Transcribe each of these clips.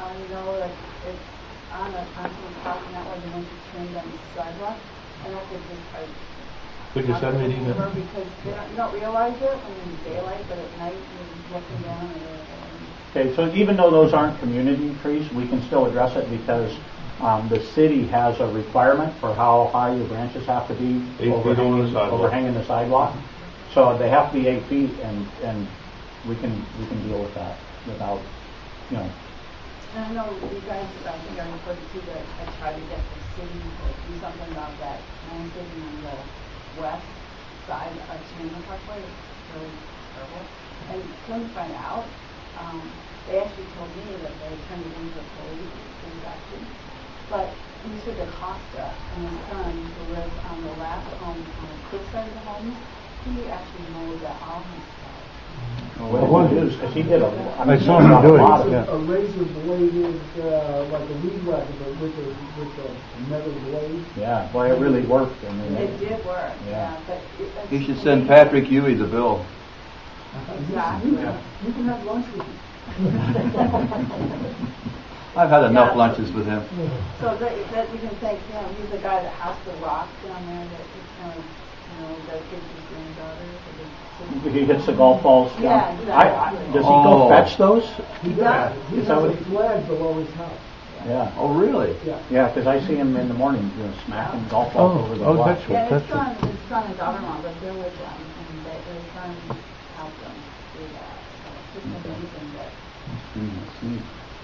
like it's on a constantly talking out where the ones who turned on the sidewalk, and I could just Could you send me an email? because you don't realize it when you're in daylight, but at night you're looking down and Okay, so even though those aren't community trees, we can still address it because the city has a requirement for how high your branches have to be 8 feet over the sidewalk. overhanging the sidewalk. So they have to be 8 feet, and we can deal with that without, And I know you guys, I think I referred to that I tried to get the city to do something about that landscaping on the west side of Chandler Parkway. It's really terrible. And come to find out, they actually told me that they turned it into a police transaction. But Mr. DaCosta and his son, who lives on the last home on the quick side of the home, he actually mowed that all himself. what it is, because he did I saw him do it, yeah. A razor bladed, like a weed whacker, but with a metal blade. Yeah, boy, it really worked. I mean, It did work, Yeah. but He should send Patrick Huey the bill. Exactly. You can have lunch with him. I've had enough Yeah. lunches with him. So that you can think, he's the guy that has the rock down there that he kind of, dedicates his granddaughter. he hits the golf balls. Yeah, exactly. Does he go fetch those? He does. He Is has that a what he- flag below his house. Yeah. Oh, really? Yeah. Yeah, because I see him in the morning, smacking golf balls over the wall. that's Yeah, what, his son and daughter-in-law, but they're with them, and their son helped them do that. So it's just amazing that.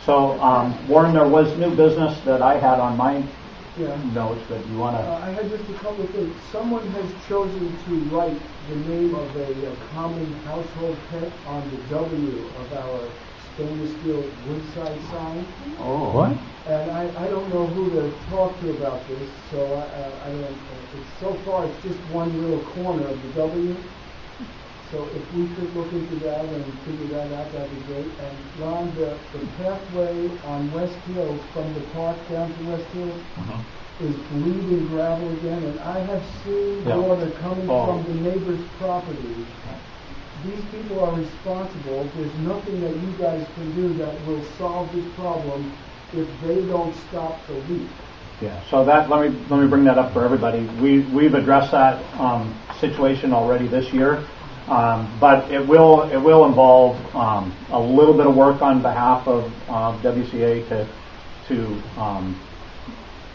So, Warren, there was new business that I had on my Yeah. notes, but you want to... I had just a couple of things. Someone has chosen to write the name of a common household pet on the W of our stainless steel Woodside sign. Oh. what? And I don't know who to talk to about this, so I don't. So far, it's just one little corner of the W. So if we could look into that and figure that out, that'd be great. And Ron, the pathway on West Hill from the park down to West Hill is bleeding gravel again, and I have seen water coming from the neighbor's property. These people are responsible. There's nothing that you guys can do that will solve this problem if they don't stop the leak. Yeah, so that, let me bring that up for everybody. We've addressed that situation already this year. But it will involve a little bit of work on behalf of WCA to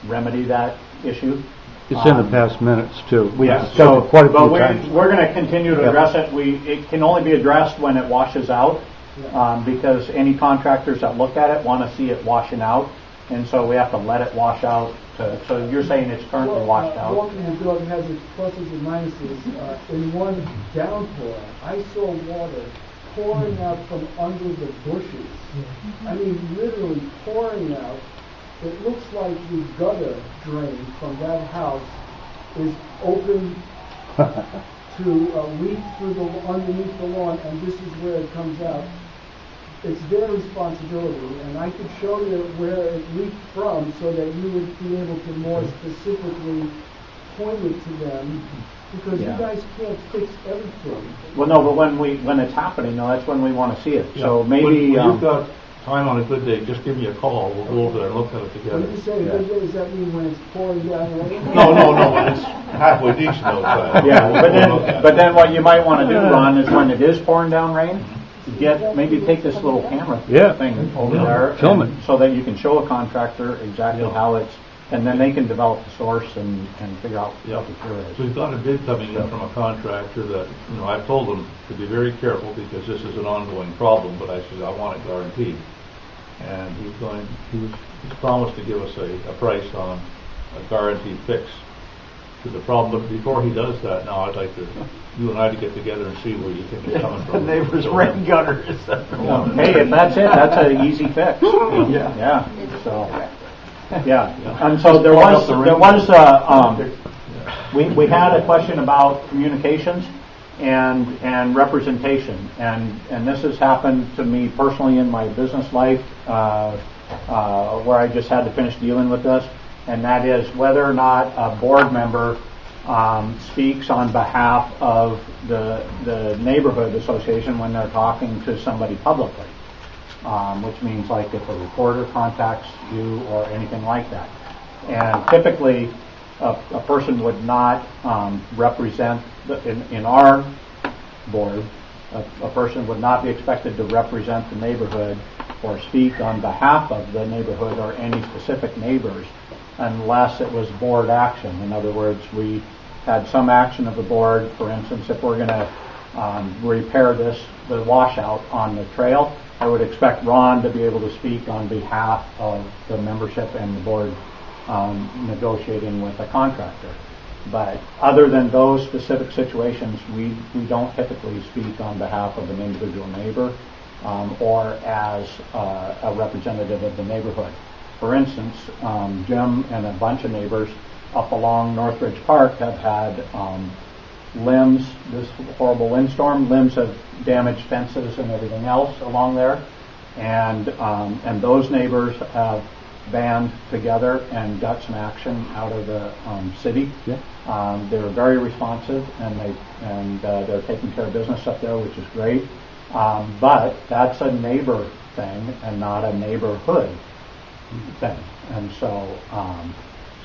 remedy that issue. It's in the past minutes, too. Yeah, So quite a few but times. we're going to continue to address it. It can only be addressed when it washes out, because any contractors that look at it want to see it washing out, and so we have to let it wash out. So you're saying it's currently washed out? Walking the dog has its pluses and minuses. In one downpour, I saw water pouring out from under the bushes. I mean, literally pouring out. It looks like the gutter drain from that house is open to leak through underneath the lawn, and this is where it comes out. It's their responsibility, and I could show you where it leaked from so that you would be able to more specifically point it to them, because you guys can't fix everything. Well, no, but when it's happening, that's when we want to see it. Yeah. So maybe... When you've got time on a good day, just give me a call. We'll go over there and look at it together. When you say good day, does that mean when it's pouring down rain? No, when it's halfway decent outside. Yeah, but then what you might want to do, Ron, is when it is pouring down rain, maybe take this little camera thing over there, film it, so that you can show a contractor exactly how it's, and then they can develop the source and figure out what the cure is. We've got a bid coming in from a contractor that, I've told them to be very careful because this is an ongoing problem, but I said I want it guaranteed. And he's promised to give us a price on a guaranteed fix to the problem. But before he does that, now I'd like you and I to get together and see where you think it's coming from. The neighbor's rain gutter is Hey, if that's it, that's an easy fix. Yeah. So, and so we had a question about communications and representation, and this has happened to me personally in my business life, where I just had to finish dealing with this, and that is whether or not a board member speaks on behalf of the neighborhood association when they're talking to somebody publicly. which means like if a reporter contacts you or anything like that. And typically, a person would not represent, in our board, a person would not be expected to represent the neighborhood or speak on behalf of the neighborhood or any specific neighbors unless it was board action. In other words, we had some action of the board. For instance, if we're going to repair the washout on the trail, I would expect Ron to be able to speak on behalf of the membership and the board negotiating with a contractor. But other than those specific situations, we don't typically speak on behalf of an individual neighbor or as a representative of the neighborhood. For instance, Jim and a bunch of neighbors up along Northridge Park have had limbs, this horrible windstorm, limbs have damaged fences and everything else along there. And those neighbors have band together and got some action out of the city. Yeah. They were very responsive, and they're taking care of business up there, which is great. But that's a neighbor thing and not a neighborhood thing. And so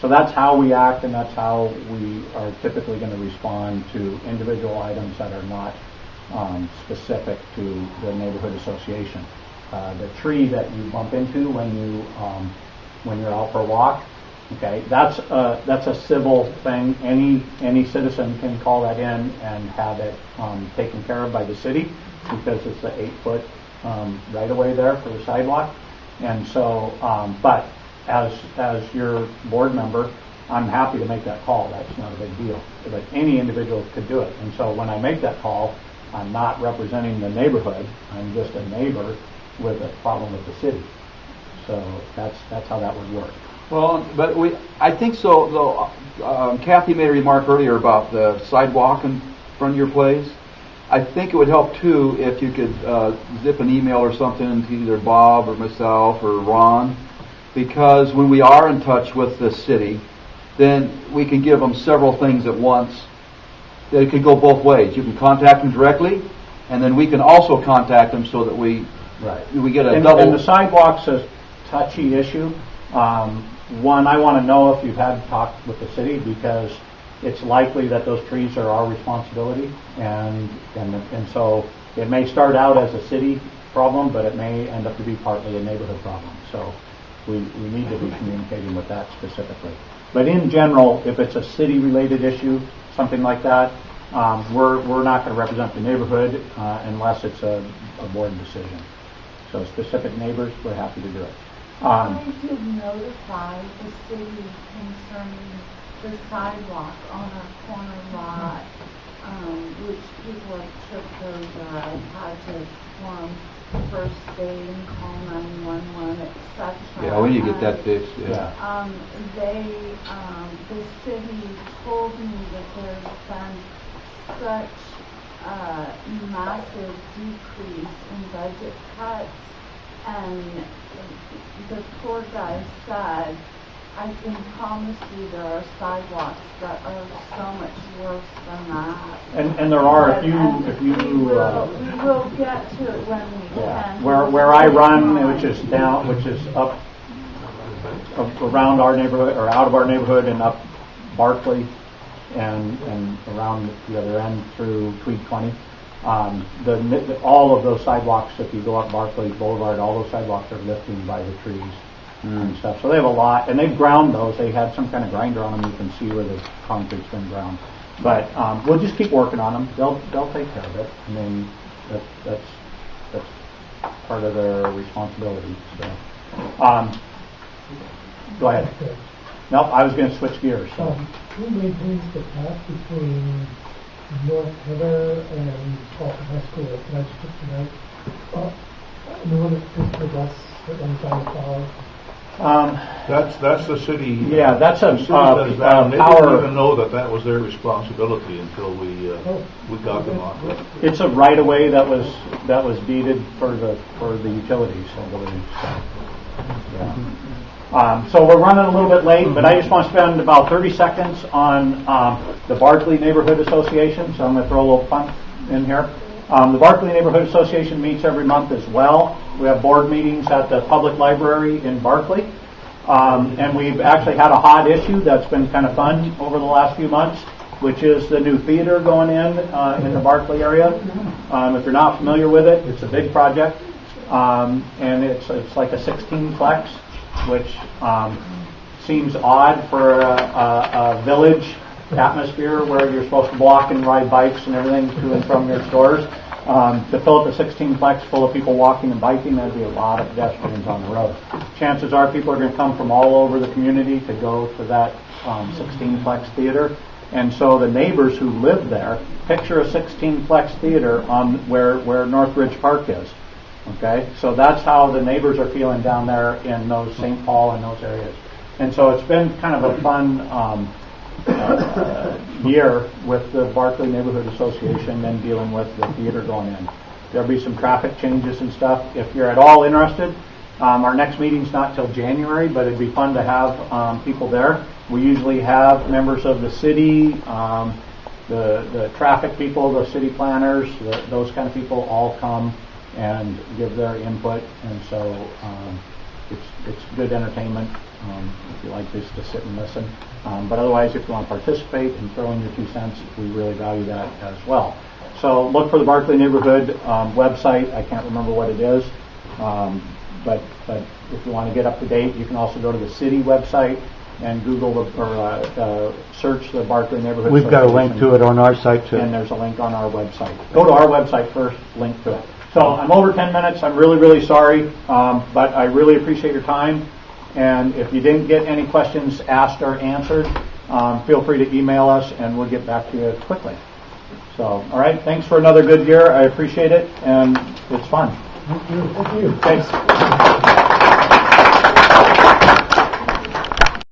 that's how we act, and that's how we are typically going to respond to individual items that are not specific to the neighborhood association. The tree that you bump into when you're out for a walk, okay, that's a civil thing. Any citizen can call that in and have it taken care of by the city because it's the 8-foot right of way there for the sidewalk. And so, but as your board member, I'm happy to make that call. That's not a big deal. But any individual could do it. And so when I make that call, I'm not representing the neighborhood. I'm just a neighbor with a problem with the city. So that's how that would work. Well, but I think so, though. Kathy made a remark earlier about the sidewalk in front of your place. I think it would help, too, if you could zip an email or something to either Bob or myself or Ron, because when we are in touch with the city, then we can give them several things at once. That it could go both ways. You can contact them directly, and then we can also contact them so that we get a double. And the sidewalk's a touchy issue. One, I want to know if you've had talk with the city, because it's likely that those trees are our responsibility, and so it may start out as a city problem, but it may end up to be partly a neighborhood problem. So we need to be communicating with that specifically. But in general, if it's a city-related issue, something like that, we're not going to represent the neighborhood unless it's a board decision. So specific neighbors, we're happy to do it. I did notify the city concerning the sidewalk on our corner lot, which people have tripped over. I've had to form first aid and call 911, etc. Yeah, when you get that fixed, yeah. The city told me that there's been such a massive decrease in budget cuts, and the poor guy said, I can promise you there are sidewalks that are so much worse than that. And there are, if you we will get to it when we can. Where I run, which is up around our neighborhood, or out of our neighborhood and up Barclay and around the other end through Tweed 20. All of those sidewalks, if you go up Barclay Boulevard, all those sidewalks are lifting by the trees and stuff. So they have a lot, and they've ground those. They had some kind of grinder on them. You can see where the concrete's been ground. But we'll just keep working on them. They'll take care of it. I mean, that's part of their responsibility. So, go ahead. Nope, I was going to switch gears. So. Who maintains the path between North Heather and Crawford High School? Can I just put tonight? The one that the bus that runs down the flower. That's the city. Yeah, that's a the city that is down. They power. didn't even know that was their responsibility until we got them on it. It's a right of way that was deeded for the utilities, I believe. So, yeah. So we're running a little bit late, but I just want to spend about 30 seconds on the Barclay Neighborhood Association. So I'm going to throw a little fun in here. The Barclay Neighborhood Association meets every month as well. We have board meetings at the public library in Barclay. And we've actually had a hot issue that's been kind of fun over the last few months, which is the new theater going in the Barclay area. If you're not familiar with it, it's a big project. And it's like a 16-plex, which seems odd for a village atmosphere where you're supposed to walk and ride bikes and everything to and from your stores. To fill up a 16-plex full of people walking and biking, that'd be a lot of pedestrians on the road. Chances are people are going to come from all over the community to go to that 16-plex theater. And so the neighbors who live there, picture a 16-plex theater on where Northridge Park is. Okay, so that's how the neighbors are feeling down there in those St. Paul and those areas. And so it's been kind of a fun year with the Barclay Neighborhood Association and dealing with the theater going in. There'll be some traffic changes and stuff. If you're at all interested, our next meeting's not till January, but it'd be fun to have people there. We usually have members of the city, the traffic people, the city planners, those kind of people all come and give their input, and so it's good entertainment if you like just to sit and listen. But otherwise, if you want to participate and throw in your 2 cents, we really value that as well. So look for the Barclay Neighborhood website. I can't remember what it is, but if you want to get up to date, you can also go to the city website and Google or search the Barclay Neighborhood. We've got a link to it on our site too. And there's a link on our website. Go to our website first, link to it. So I'm over 10 minutes. I'm really, really sorry, but I really appreciate your time. And if you didn't get any questions asked or answered, feel free to email us and we'll get back to you quickly. So, all right, thanks for another good year. I appreciate it, and it's fun. Thank you. Thanks.